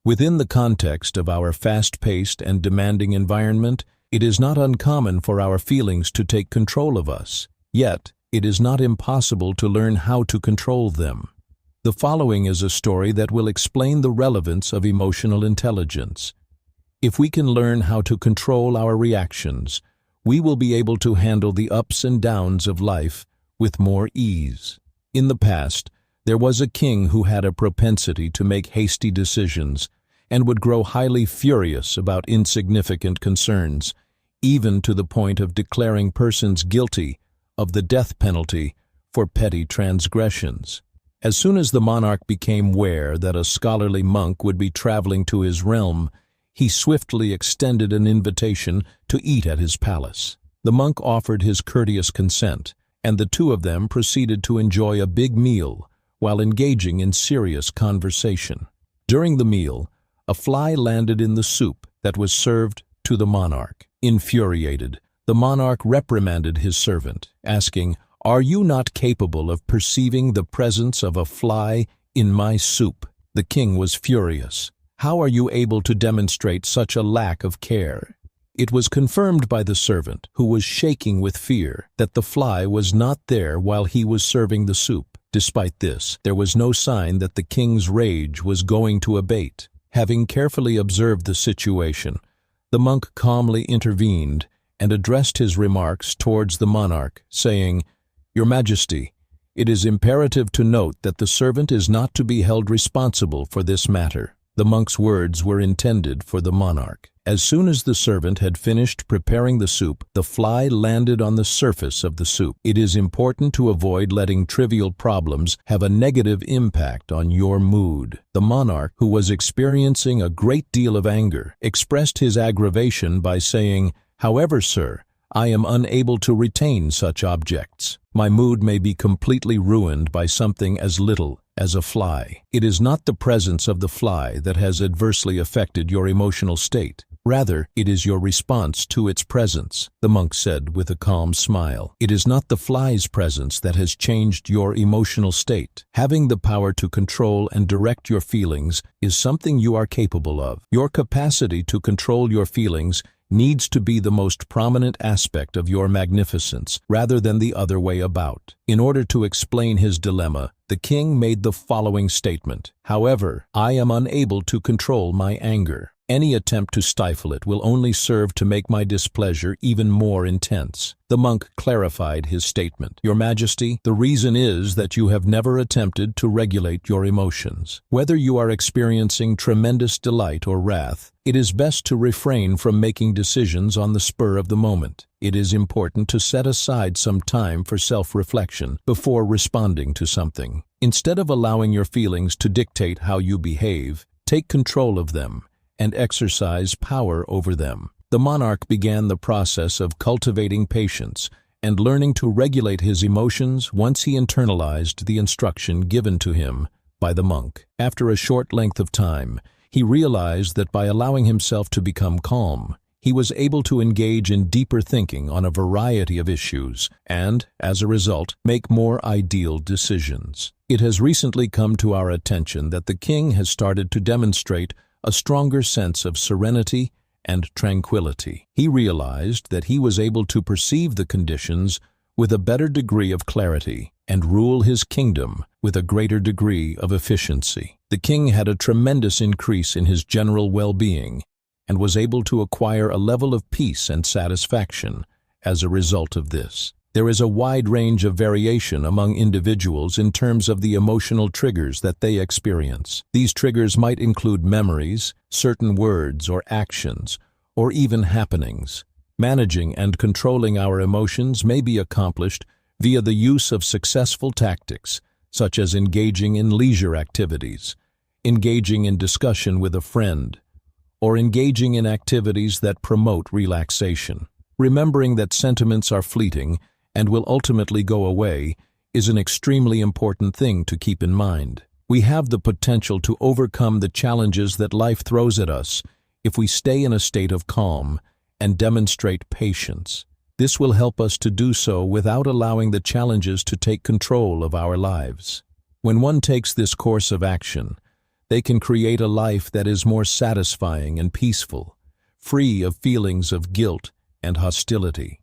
Within the context of our fast-paced and demanding environment, it is not uncommon for our feelings to take control of us. Yet, it is not impossible to learn how to control them. The following is a story that will explain the relevance of emotional intelligence. If we can learn how to control our reactions, we will be able to handle the ups and downs of life with more ease. In the past, there was a king who had a propensity to make hasty decisions and would grow highly furious about insignificant concerns, even to the point of declaring persons guilty of the death penalty for petty transgressions. As soon as the monarch became aware that a scholarly monk would be traveling to his realm, he swiftly extended an invitation to eat at his palace. The monk offered his courteous consent, and the two of them proceeded to enjoy a big meal while engaging in serious conversation. During the meal, a fly landed in the soup that was served to the monarch. Infuriated, the monarch reprimanded his servant, asking, "Are you not capable of perceiving the presence of a fly in my soup?" The king was furious. "How are you able to demonstrate such a lack of care?" It was confirmed by the servant, who was shaking with fear, that the fly was not there while he was serving the soup. Despite this, there was no sign that the king's rage was going to abate. Having carefully observed the situation, the monk calmly intervened and addressed his remarks towards the monarch, saying, "Your Majesty, it is imperative to note that the servant is not to be held responsible for this matter." The monk's words were intended for the monarch. As soon as the servant had finished preparing the soup, the fly landed on the surface of the soup. It is important to avoid letting trivial problems have a negative impact on your mood. The monarch, who was experiencing a great deal of anger, expressed his aggravation by saying, "However, sir, I am unable to retain such objects. My mood may be completely ruined by something as little as a fly. It is not the presence of the fly that has adversely affected your emotional state. Rather, it is your response to its presence," the monk said with a calm smile. "It is not the fly's presence that has changed your emotional state. Having the power to control and direct your feelings is something you are capable of. Your capacity to control your feelings needs to be the most prominent aspect of your magnificence, rather than the other way about." In order to explain his dilemma, the king made the following statement: "However, I am unable to control my anger. Any attempt to stifle it will only serve to make my displeasure even more intense." The monk clarified his statement. "Your Majesty, the reason is that you have never attempted to regulate your emotions. Whether you are experiencing tremendous delight or wrath, it is best to refrain from making decisions on the spur of the moment. It is important to set aside some time for self-reflection before responding to something. Instead of allowing your feelings to dictate how you behave, take control of them and exercise power over them." The monarch began the process of cultivating patience and learning to regulate his emotions once he internalized the instruction given to him by the monk. After a short length of time, he realized that by allowing himself to become calm, he was able to engage in deeper thinking on a variety of issues and, as a result, make more ideal decisions. It has recently come to our attention that the king has started to demonstrate a stronger sense of serenity and tranquility. He realized that he was able to perceive the conditions with a better degree of clarity and rule his kingdom with a greater degree of efficiency. The king had a tremendous increase in his general well-being and was able to acquire a level of peace and satisfaction as a result of this. There is a wide range of variation among individuals in terms of the emotional triggers that they experience. These triggers might include memories, certain words or actions, or even happenings. Managing and controlling our emotions may be accomplished via the use of successful tactics, such as engaging in leisure activities, engaging in discussion with a friend, or engaging in activities that promote relaxation. Remembering that sentiments are fleeting and will ultimately go away is an extremely important thing to keep in mind. We have the potential to overcome the challenges that life throws at us if we stay in a state of calm and demonstrate patience. This will help us to do so without allowing the challenges to take control of our lives. When one takes this course of action, they can create a life that is more satisfying and peaceful, free of feelings of guilt and hostility.